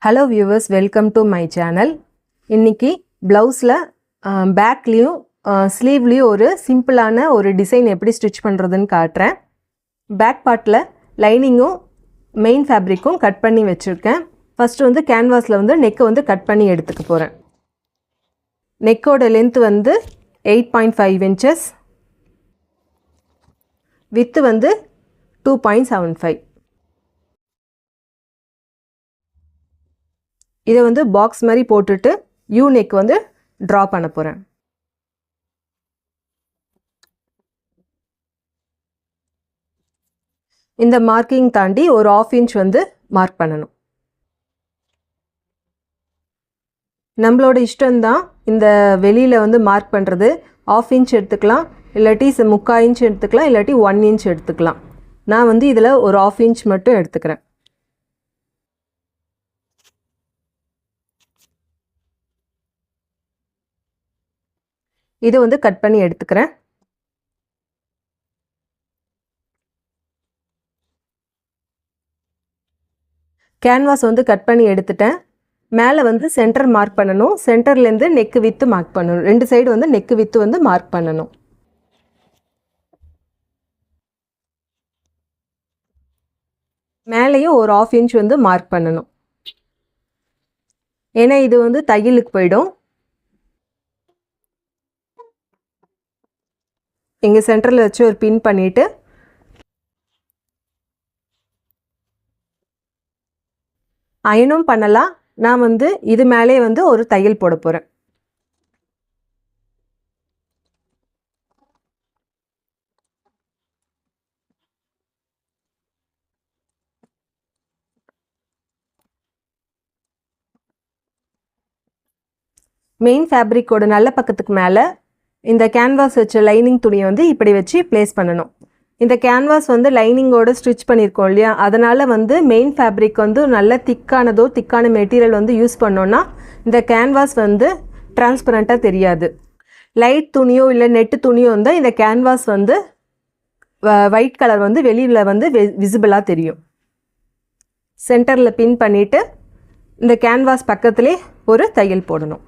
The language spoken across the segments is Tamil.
Hello viewers, welcome to my channel. இன்னைக்கு ப்ளவுஸில் பேக்லேயும் ஸ்லீவ்லேயும் ஒரு சிம்பிளான ஒரு டிசைன் எப்படி ஸ்டிச் பண்ணுறதுன்னு காட்டுறேன். பேக் பார்ட்டில் லைனிங்கும் மெயின் ஃபேப்ரிக்கும் கட் பண்ணி வச்சுருக்கேன். ஃபஸ்ட்டு வந்து கேன்வாஸில் வந்து நெக்கை வந்து கட் பண்ணி எடுத்துக்க போகிறேன். நெக்கோட லென்த் வந்து 8.5 inches, வித்து வந்து 2.75. இதை வந்து பாக்ஸ் மாதிரி போட்டுட்டு யூ நெக் வந்து ட்ரா பண்ண போகிறேன். இந்த மார்க்கிங் தாண்டி ஒரு 1/2 inch வந்து மார்க் பண்ணணும். நம்மளோட இஷ்டம்தான் இந்த வெளியில் வந்து மார்க் பண்ணுறது. 1/2 inch எடுத்துக்கலாம், இல்லாட்டி 3/4 inch எடுத்துக்கலாம், இல்லாட்டி 1 inch எடுத்துக்கலாம். நான் வந்து இதில் ஒரு 1/2 inch மட்டும் எடுத்துக்கிறேன். இதை வந்து கட் பண்ணி எடுத்துக்கிறேன். கேன்வாஸ் வந்து கட் பண்ணி எடுத்துட்டேன். மேலே வந்து சென்டர் மார்க் பண்ணணும். சென்டர்லேருந்து நெக்கு வித்து மார்க் பண்ணணும். 2 சைடு வந்து நெக்கு வித்து வந்து மார்க் பண்ணணும். மேலேயும் ஒரு 1/2 inch வந்து மார்க் பண்ணணும். ஏன்னா இது வந்து தையலுக்கு போயிடும். இங்கே சென்டரில் வச்சு ஒரு பின் பண்ணிவிட்டு அயனும் பண்ணலாம். நான் வந்து இது மேலே வந்து ஒரு தையல் போட போகிறேன். மெயின் ஃபேப்ரிக்கோட நல்ல பக்கத்துக்கு மேலே இந்த கேன்வாஸ் வச்ச லைனிங் துணியை வந்து இப்படி வச்சு ப்ளேஸ் பண்ணணும். இந்த கேன்வாஸ் வந்து லைனிங்கோட ஸ்டிச் பண்ணியிருக்கோம் இல்லையா, அதனால் வந்து மெயின் ஃபேப்ரிக் வந்து நல்ல திக்கான மெட்டீரியல் வந்து யூஸ் பண்ணோன்னா இந்த கேன்வாஸ் வந்து டிரான்ஸ்பரண்ட்டாக தெரியாது. லைட் துணியோ இல்லை நெட்டு துணியோ இருந்தால் இந்த கேன்வாஸ் வந்து ஒயிட் கலர் வந்து வெளியில் வந்து விசிபிளாக தெரியும். சென்டரில் பின் பண்ணிவிட்டு இந்த கேன்வாஸ் பக்கத்துலேயே ஒரு தையல் போடணும்.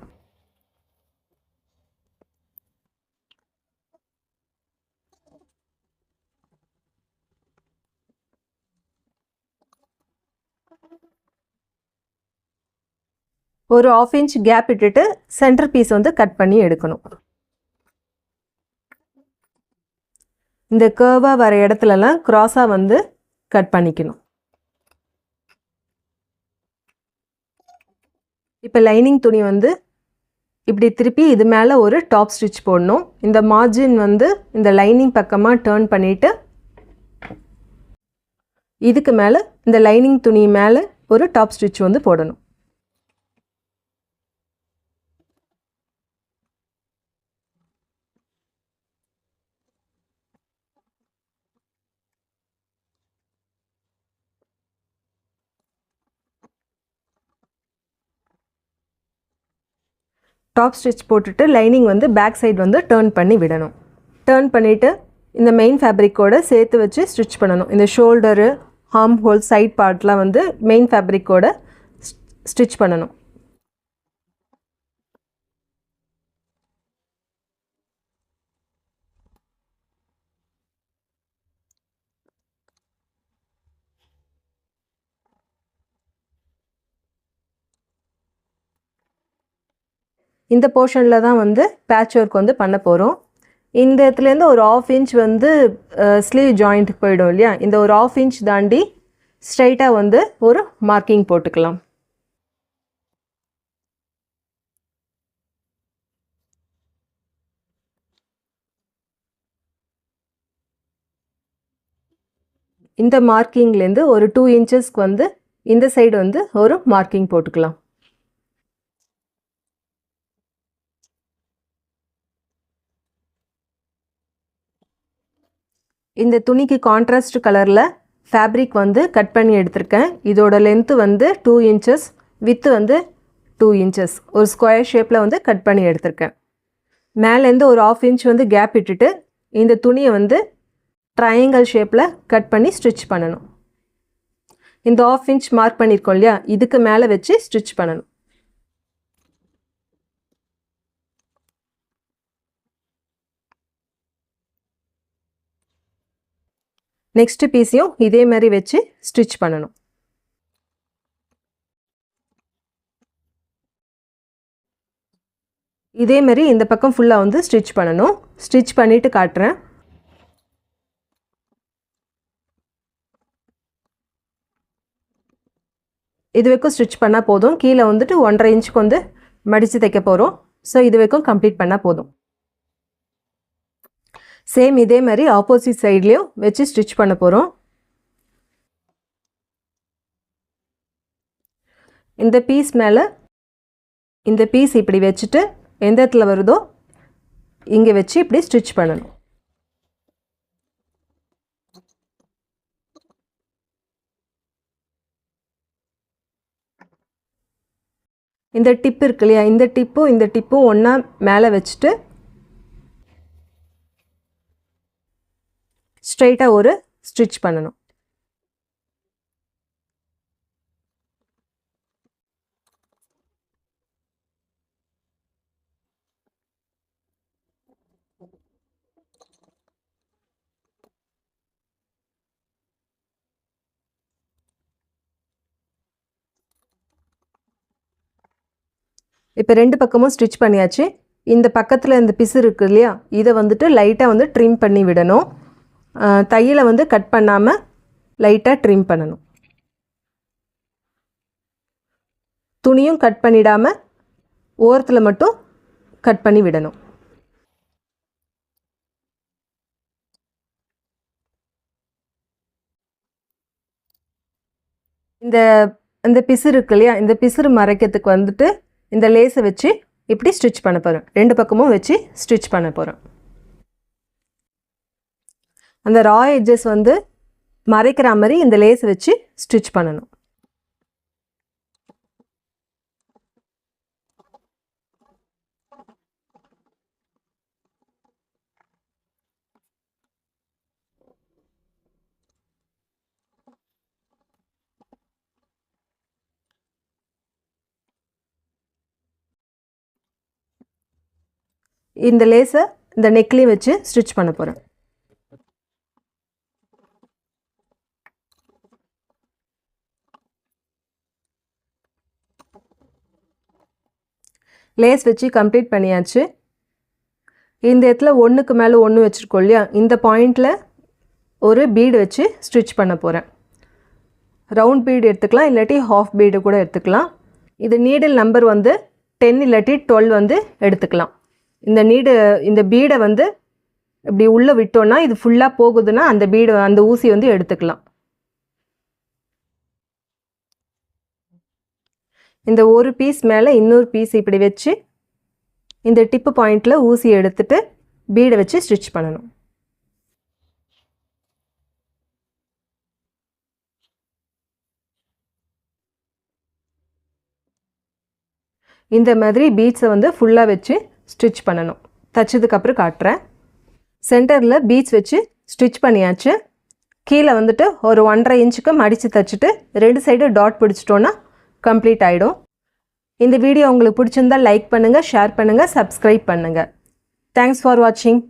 ஒரு 1/2 inch கேப் விட்டுட்டு சென்டர் பீஸ் வந்து கட் பண்ணி எடுக்கணும். இந்த கர்வாக வர இடத்துலலாம் க்ராஸாக வந்து கட் பண்ணிக்கணும். இப்போ லைனிங் துணி வந்து இப்படி திருப்பி இது மேலே ஒரு டாப் ஸ்டிச் போடணும். இந்த மார்ஜின் வந்து இந்த லைனிங் பக்கமாக டேர்ன் பண்ணிவிட்டு இதுக்கு மேலே இந்த லைனிங் துணி மேலே ஒரு டாப் ஸ்டிச் வந்து போடணும். டாப் ஸ்டிச் போட்டுட்டு லைனிங் வந்து பேக் சைடு வந்து டேர்ன் பண்ணி விடணும். டேர்ன் பண்ணிவிட்டு இந்த மெயின் ஃபேப்ரிக்கோடு சேர்த்து வச்சு ஸ்டிச் பண்ணணும். இந்த ஷோல்டரு, ஆர்ம் ஹோல், சைட் பார்ட்லாம் வந்து மெயின் ஃபேப்ரிக்கோட ஸ்டிச் பண்ணணும். இந்த போர்ஷனில் தான் வந்து பேட்ச் ஒர்க் வந்து பண்ண போகிறோம். இந்த இடத்துலேருந்து ஒரு 1/2 inch வந்து ஸ்லீவ் ஜாயிண்ட்டுக்கு போயிடும் இல்லையா, இந்த ஒரு 1/2 inch தாண்டி ஸ்ட்ரைட்டாக வந்து ஒரு மார்க்கிங் போட்டுக்கலாம். இந்த மார்க்கிங்லேருந்து ஒரு 2 inchesக்கு வந்து இந்த சைடு வந்து ஒரு மார்க்கிங் போட்டுக்கலாம். இந்த துணிக்கு கான்ட்ராஸ்ட் கலரில் ஃபேப்ரிக் வந்து கட் பண்ணி எடுத்திருக்கேன். இதோட லென்த்து வந்து 2 inches, வித்து வந்து 2 inches. ஒரு ஸ்கொயர் ஷேப்பில் வந்து கட் பண்ணி எடுத்திருக்கேன். மேலேருந்து ஒரு 1/2 inch வந்து கேப் விட்டுட்டு இந்த துணியை வந்து ட்ரையாங்கிள் ஷேப்பில் கட் பண்ணி ஸ்டிச் பண்ணணும். இந்த 1/2 inch மார்க் பண்ணியிருக்கோம் இல்லையா, இதுக்கு மேலே வச்சு ஸ்டிச் பண்ணணும். நெக்ஸ்ட் பீஸையும் இதே மாதிரி வச்சு ஸ்டிச் பண்ணணும். இதே மாதிரி இந்த பக்கம் ஃபுல்லாக வந்து ஸ்டிச் பண்ணணும். ஸ்டிச் பண்ணிவிட்டு காட்டுறேன். இது வரைக்கும் ஸ்டிச் பண்ணால் போதும். கீழே வந்துட்டு 1.5 inch வந்து மடித்து தைக்க போகிறோம். ஸோ இது வரைக்கும் கம்ப்ளீட் பண்ணால் போதும். சேம் இதே மாதிரி ஆப்போசிட் சைட்லேயும் வச்சு ஸ்டிச் பண்ண போகிறோம். இந்த பீஸ் மேலே இந்த பீஸ் இப்படி வச்சுட்டு எந்த இடத்துல வருதோ இங்கே வச்சு இப்படி ஸ்டிச் பண்ணணும். இந்த டிப் இருக்கு இல்லையா, இந்த டிப்பும் ஒன்றா மேலே வச்சுட்டு ஸ்ட்ரைட்டாக ஒரு ஸ்டிச் பண்ணணும். இப்போ 2 பக்கமும் ஸ்டிச் பண்ணியாச்சு. இந்த பக்கத்தில் இந்த பிசு இருக்குது இல்லையா, இதை வந்துட்டு லைட்டாக வந்து ட்ரிம் பண்ணி விடணும். தையலை வந்து கட் பண்ணாமல் லைட்டாக ட்ரிம் பண்ணணும். துணியும் கட் பண்ணிடாமல் ஓரத்தில் மட்டும் கட் பண்ணி விடணும். இந்த பிசு இருக்கு இல்லையா, இந்த பிசுறு மறைக்கிறதுக்கு வந்துட்டு இந்த லேஸை வச்சு இப்படி ஸ்டிச் பண்ண போகிறேன். 2 பக்கமும் வச்சு ஸ்டிச் பண்ண போகிறேன். அந்த ரா எட்ஜஸ் வந்து மறைக்கிற மாதிரி இந்த லேஸை வச்சு ஸ்டிச் பண்ணணும். இந்த லேஸை இந்த நெக்லேயும் வச்சு ஸ்டிச் பண்ண போகிறேன். லேஸ் வச்சு கம்ப்ளீட் பண்ணியாச்சு. இந்த இடத்துல ஒன்றுக்கு மேலே ஒன்று வச்சுருக்கோம் இல்லையா, இந்த பாயிண்டில் ஒரு பீடு வச்சு ஸ்டிச் பண்ண போகிறேன். ரவுண்ட் பீடு எடுத்துக்கலாம், இல்லாட்டி ஹாஃப் பீடு கூட எடுத்துக்கலாம். இது நீடில் நம்பர் வந்து 10 இல்லாட்டி 12 வந்து எடுத்துக்கலாம். இந்த பீடை வந்து இப்படி உள்ளே விட்டோன்னா இது ஃபுல்லாக போகுதுன்னா அந்த ஊசி வந்து எடுத்துக்கலாம். இந்த ஒரு பீஸ் மேலே இன்னொரு பீஸ் இப்படி வச்சு இந்த டிப்பு பாயிண்டில் ஊசி எடுத்துட்டு பீடை வச்சு ஸ்டிச் பண்ணணும். இந்த மாதிரி பீட்ஸை வந்து ஃபுல்லாக வச்சு ஸ்டிச் பண்ணணும். தைச்சதுக்கப்புறம் காட்டுறேன். சென்டரில் பீட்ஸ் வச்சு ஸ்டிச் பண்ணியாச்சு. கீழே வந்துட்டு ஒரு 1.5 inch மடித்து தைச்சிட்டு 2 சைடு டாட் பிடிச்சிட்டோன்னா கம்ப்ளீட் ஆகிடும். இந்த வீடியோ உங்களுக்கு பிடிச்சிருந்தால் லைக் பண்ணுங்கள், ஷேர் பண்ணுங்கள், சப்ஸ்கிரைப் பண்ணுங்கள். தேங்க்ஸ் ஃபார் வாட்சிங்.